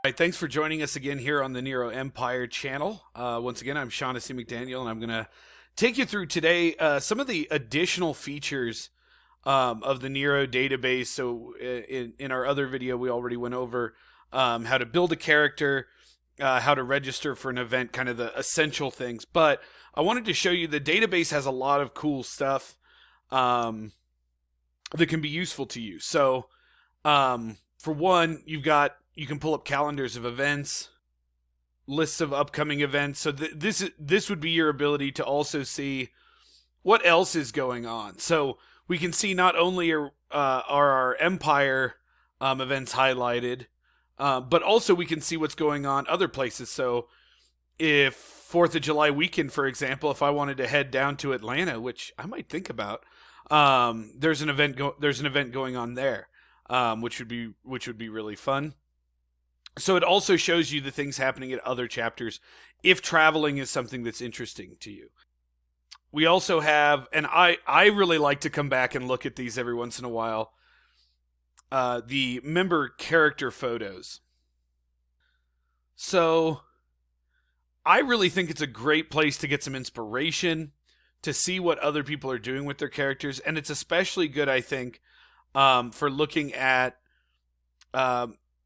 Hi, thanks for joining us again here on the Nero Empire channel. Once again, I'm Shaughnessy McDaniel, and I'm going to take you through today some of the additional features of the Nero database. So in our other video, we already went over how to build a character, how to register for an event, kind of the essential things. But I wanted to show you the database has a lot of cool stuff that can be useful to you. So for one, you can pull up calendars of events, lists of upcoming events. So this would be your ability to also see what else is going on. So we can see not only are our Empire events highlighted, but also we can see what's going on other places. So if 4th of July weekend, for example, if I wanted to head down to Atlanta, which I might think about, there's an event going on there, which would be really fun. So it also shows you the things happening at other chapters if traveling is something that's interesting to you. We also have, and I really like to come back and look at these every once in a while, the member character photos. So I really think it's a great place to get some inspiration, to see what other people are doing with their characters, and it's especially good, I think, for looking at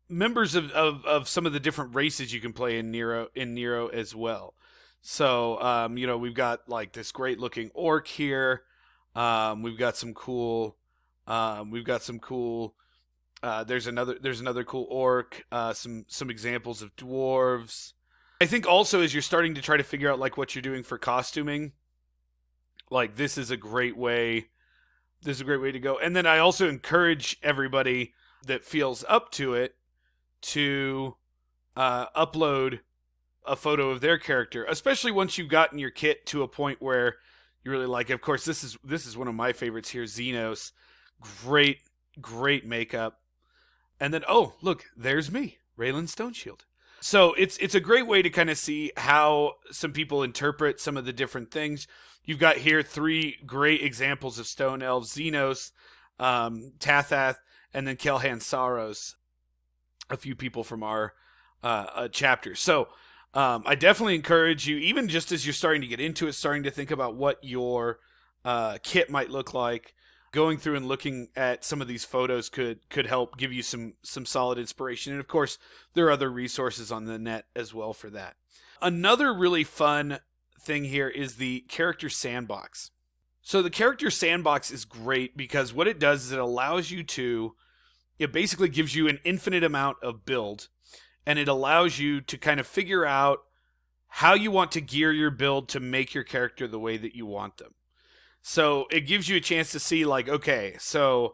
members of some of the different races you can play in Nero as well. So we've got like this great looking orc here. We've got some cool there's another cool orc, some examples of dwarves. I think also as you're starting to try to figure out like what you're doing for costuming, like this is a great way to go. And then I also encourage everybody that feels up to it to upload a photo of their character, especially once you've gotten your kit to a point where you really like it. Of course, this is one of my favorites here, Xenos. Great makeup. And then, oh, look, there's me, Raylan Stoneshield. So it's a great way to kind of see how some people interpret some of the different things. You've got here 3 great examples of stone elves: Xenos, Tathath, and then Kelhan Saros, a few people from our chapter. So I definitely encourage you, even just as you're starting to get into it, starting to think about what your kit might look like, going through and looking at some of these photos could help give you some solid inspiration. And of course, there are other resources on the net as well for that. Another really fun thing here is the Character Sandbox. So the Character Sandbox is great because what it does is it basically gives you an infinite amount of build, and it allows you to kind of figure out how you want to gear your build to make your character the way that you want them. So it gives you a chance to see, like, okay, so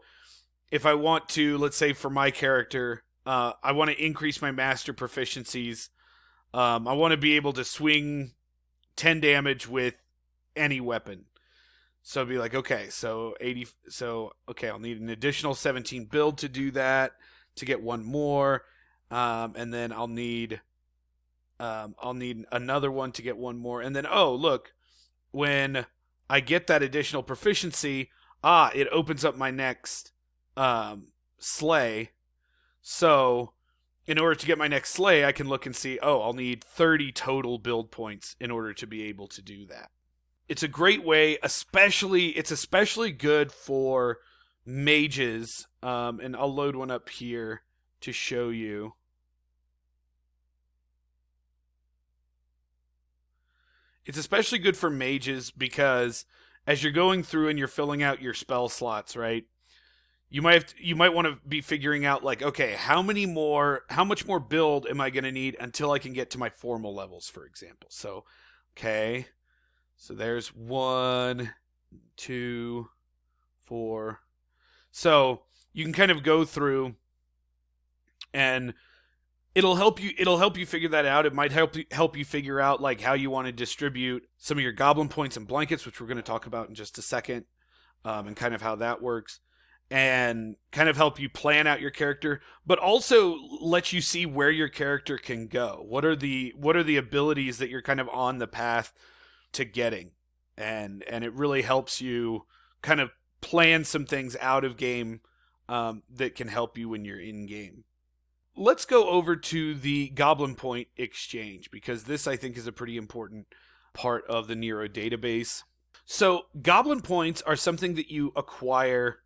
if I want to, let's say for my character, I want to increase my master proficiencies. I want to be able to swing 10 damage with any weapon. So it'd be like, okay, I'll need an additional 17 build to do that, to get one more. And then I'll need another one to get one more. And then, oh, look, when I get that additional proficiency, it opens up my next sleigh. So in order to get my next sleigh, I can look and see, I'll need 30 total build points in order to be able to do that. It's a great way, it's especially good for mages, and I'll load one up here to show you. It's especially good for mages because as you're going through and you're filling out your spell slots, right? You might want to be figuring out, like, okay, how much more build am I going to need until I can get to my formal levels, for example. So, okay. So there's 1, 2, 4. So you can kind of go through and it'll help you figure that out. It might help you figure out like how you want to distribute some of your Goblin Points and blankets, which we're going to talk about in just a second, and kind of how that works, and kind of help you plan out your character, but also let you see where your character can go. What are the abilities that you're kind of on the path to getting, and it really helps you kind of plan some things out of game that can help you when you're in game. let's go over to the Goblin Point exchange, because this, I think, is a pretty important part of the Nero database. So Goblin Points are something that you acquire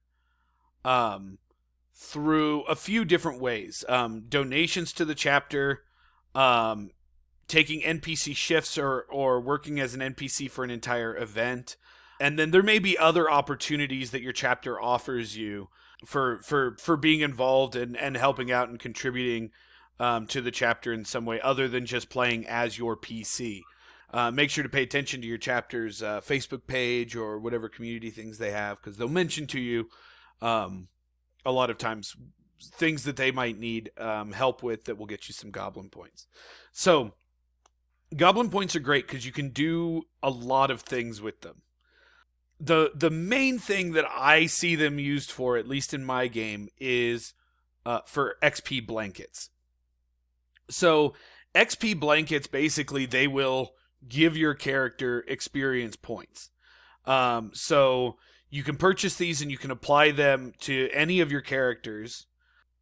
through a few different ways. Donations to the chapter, taking NPC shifts or working as an NPC for an entire event. And then there may be other opportunities that your chapter offers you for being involved and helping out and contributing to the chapter in some way other than just playing as your PC. Make sure to pay attention to your chapter's Facebook page or whatever community things they have, because they'll mention to you a lot of times things that they might need help with that will get you some Goblin Points. So Goblin Points are great because you can do a lot of things with them. The main thing that I see them used for, at least in my game, is for XP blankets. So XP blankets, basically, they will give your character experience points. So you can purchase these and you can apply them to any of your characters.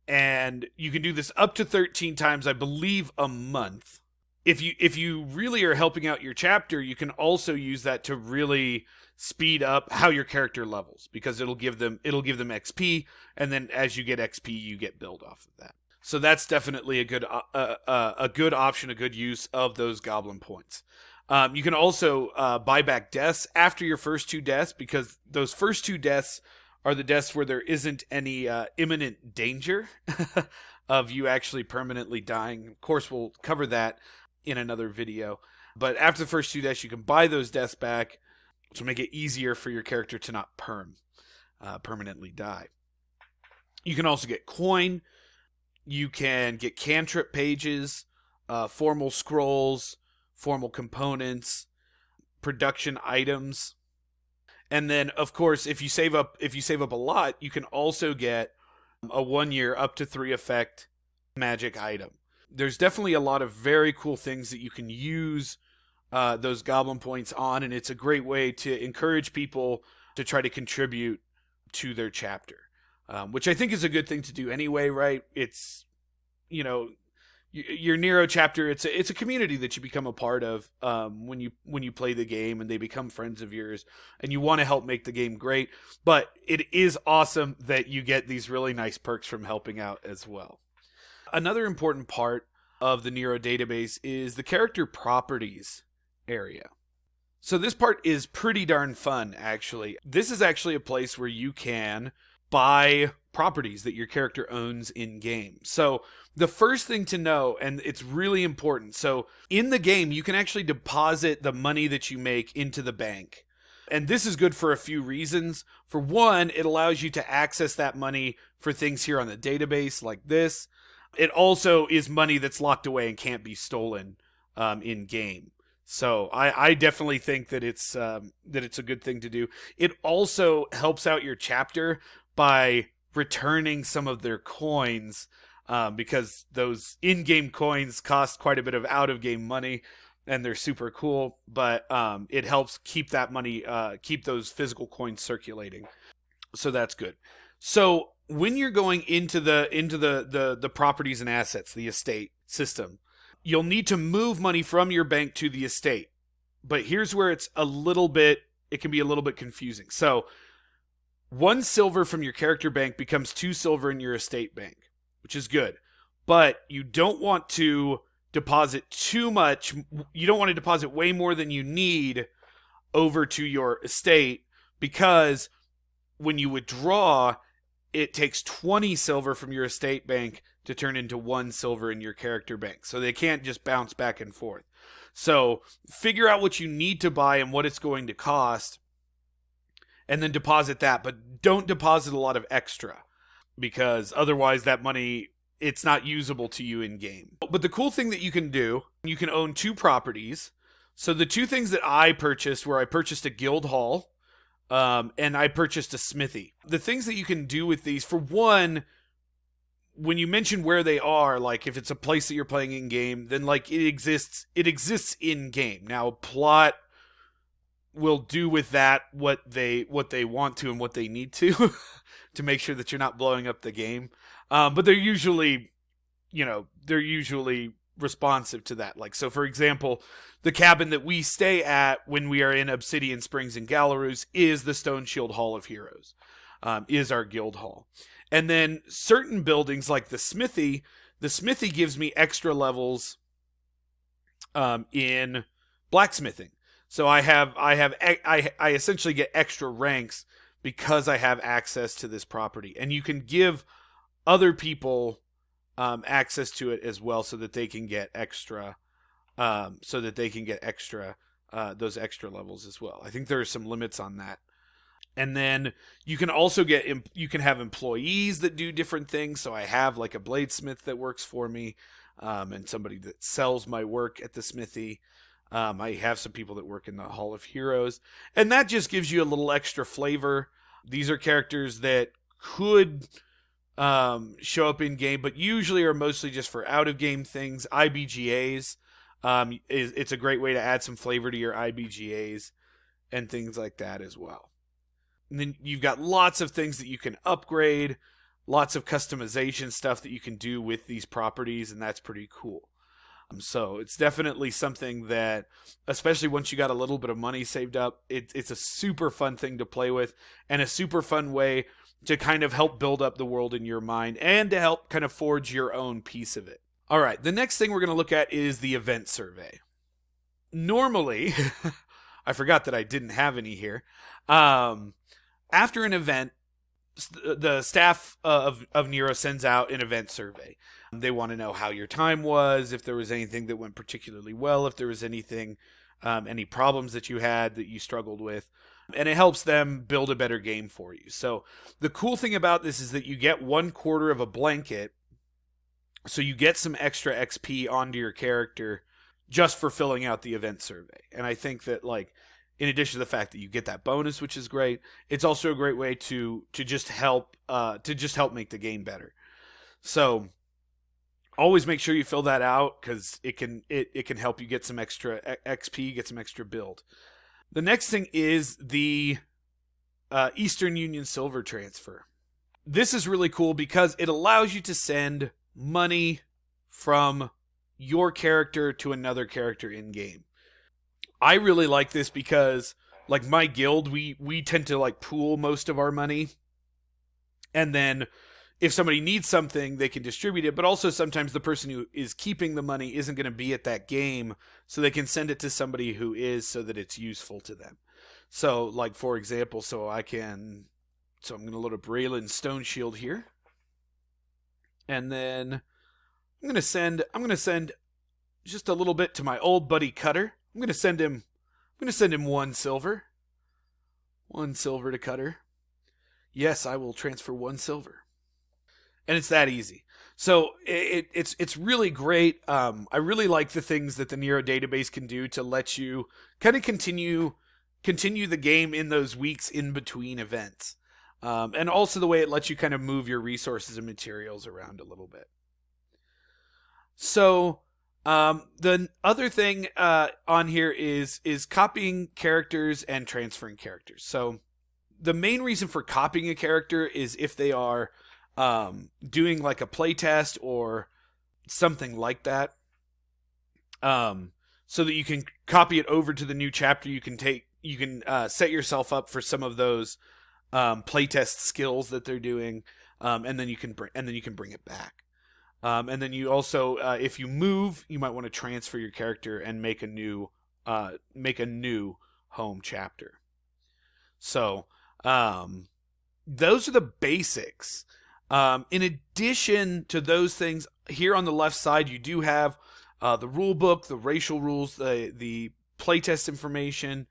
And you can do this up to 13 times, I believe, a month. If you really are helping out your chapter, you can also use that to really speed up how your character levels, because it'll give them XP, and then as you get XP, you get build off of that. So that's definitely a good option, a good use of those Goblin Points. You can also buy back deaths after your first 2 deaths, because those first 2 deaths are the deaths where there isn't any imminent danger of you actually permanently dying. Of course, we'll cover that in another video. But after the first 2 deaths, you can buy those deaths back, which will make it easier for your character to not permanently die. You can also get coin. You can get cantrip pages, formal scrolls, formal components, production items. And then, of course, if you save up a lot, you can also get a 1-year up to 3 effect magic item. There's definitely a lot of very cool things that you can use those Goblin Points on, and it's a great way to encourage people to try to contribute to their chapter, which I think is a good thing to do anyway, right? It's, your Nero chapter, it's a community that you become a part of when you play the game, and they become friends of yours, and you want to help make the game great. But it is awesome that you get these really nice perks from helping out as well. Another important part of the Nero database is the character properties area. So this part is pretty darn fun, actually. This is actually a place where you can buy properties that your character owns in game. So the first thing to know, and it's really important, so in the game you can actually deposit the money that you make into the bank. And this is good for a few reasons. For one, it allows you to access that money for things here on the database like this. It also is money that's locked away and can't be stolen in game. So I definitely think that it's a good thing to do. It also helps out your chapter by returning some of their coins, because those in-game coins cost quite a bit of out-of-game money, and they're super cool. But it helps keep that money, keep those physical coins circulating. So that's good. So when you're going into the properties and assets, the estate system, you'll need to move money from your bank to the estate. But here's where it can be a little bit confusing. So 1 silver from your character bank becomes 2 silver in your estate bank, which is good. But you don't want to deposit too much. You don't want to deposit way more than you need over to your estate, because when you withdraw, it takes 20 silver from your estate bank to turn into 1 silver in your character bank. So they can't just bounce back and forth. So figure out what you need to buy and what it's going to cost, and then deposit that. But don't deposit a lot of extra, because otherwise that money, it's not usable to you in game. But the cool thing that you can do, you can own 2 properties. So the 2 things that I purchased were, I purchased a guild hall, and I purchased a smithy. The things that you can do with these, for one, when you mention where they are, like if it's a place that you're playing in game, then like it exists in game. Now plot will do with that what they want to and what they need to to make sure that you're not blowing up the game. But they're usually they're usually responsive to that. Like, so for example, the cabin that we stay at when we are in Obsidian Springs and Galarus is the Stone Shield Hall of Heroes, is our guild hall. And then certain buildings like the smithy gives me extra levels in blacksmithing. So I essentially get extra ranks because I have access to this property. And you can give other people access to it as well, so that they can get extra, those extra levels as well. I think there are some limits on that. And then you can also have employees that do different things. So I have like a bladesmith that works for me, and somebody that sells my work at the smithy. I have some people that work in the Hall of Heroes, and that just gives you a little extra flavor. These are characters that could show up in game, but usually are mostly just for out of game things. IBGAs, it's a great way to add some flavor to your IBGAs and things like that as well. And then you've got lots of things that you can upgrade, lots of customization stuff that you can do with these properties, and that's pretty cool. So it's definitely something that, especially once you got a little bit of money saved up, it's a super fun thing to play with, and a super fun way to kind of help build up the world in your mind and to help kind of forge your own piece of it. All right, the next thing we're going to look at is the event survey. Normally, I forgot that I didn't have any here. After an event, the staff of Nero sends out an event survey. They want to know how your time was, if there was anything that went particularly well, if there was anything, any problems that you had that you struggled with. And it helps them build a better game for you. So the cool thing about this is that you get 1/4 of a blanket. So you get some extra XP onto your character just for filling out the event survey. And I think that, like, in addition to the fact that you get that bonus, which is great, it's also a great way to just help make the game better. So always make sure you fill that out, because it can help you get some extra XP, get some extra build. The next thing is the Eastern Union Silver Transfer. This is really cool because it allows you to send money from your character to another character in game. I really like this because, like, my guild, we tend to like pool most of our money, and then if somebody needs something, they can distribute it. But also sometimes the person who is keeping the money isn't going to be at that game, so they can send it to somebody who is, so that it's useful to them. So, like, for example, so I'm going to load up Raylan's Stone Shield here, and then I'm going to send just a little bit to my old buddy Cutter. I'm going to send him 1 silver. 1 silver to Cutter. Yes, I will transfer 1 silver. And it's that easy. So it's really great. I really like the things that the Nero database can do to let you kind of continue the game in those weeks in between events. And also the way it lets you kind of move your resources and materials around a little bit. So the other thing on here is copying characters and transferring characters. So the main reason for copying a character is if they are doing like a playtest or something like that, so that you can copy it over to the new chapter. You can set yourself up for some of those playtest skills that they're doing, and then you can bring it back. And then you also, if you move, you might want to transfer your character and make a new home chapter. So those are the basics. In addition to those things, here on the left side, you do have the rule book, the racial rules, the playtest information.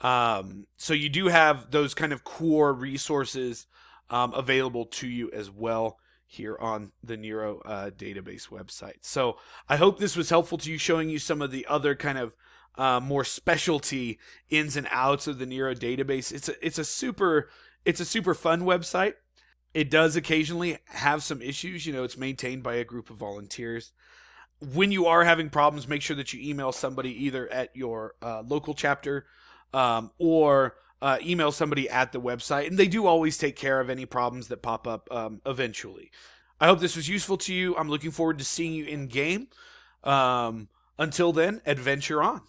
So you do have those kind of core resources available to you as well here on the Nero database website. So I hope this was helpful to you, showing you some of the other kind of more specialty ins and outs of the Nero database. It's a super fun website. It does occasionally have some issues. It's maintained by a group of volunteers. When you are having problems, make sure that you email somebody either at your local chapter or email somebody at the website. And they do always take care of any problems that pop up eventually. I hope this was useful to you. I'm looking forward to seeing you in game. Until then, adventure on.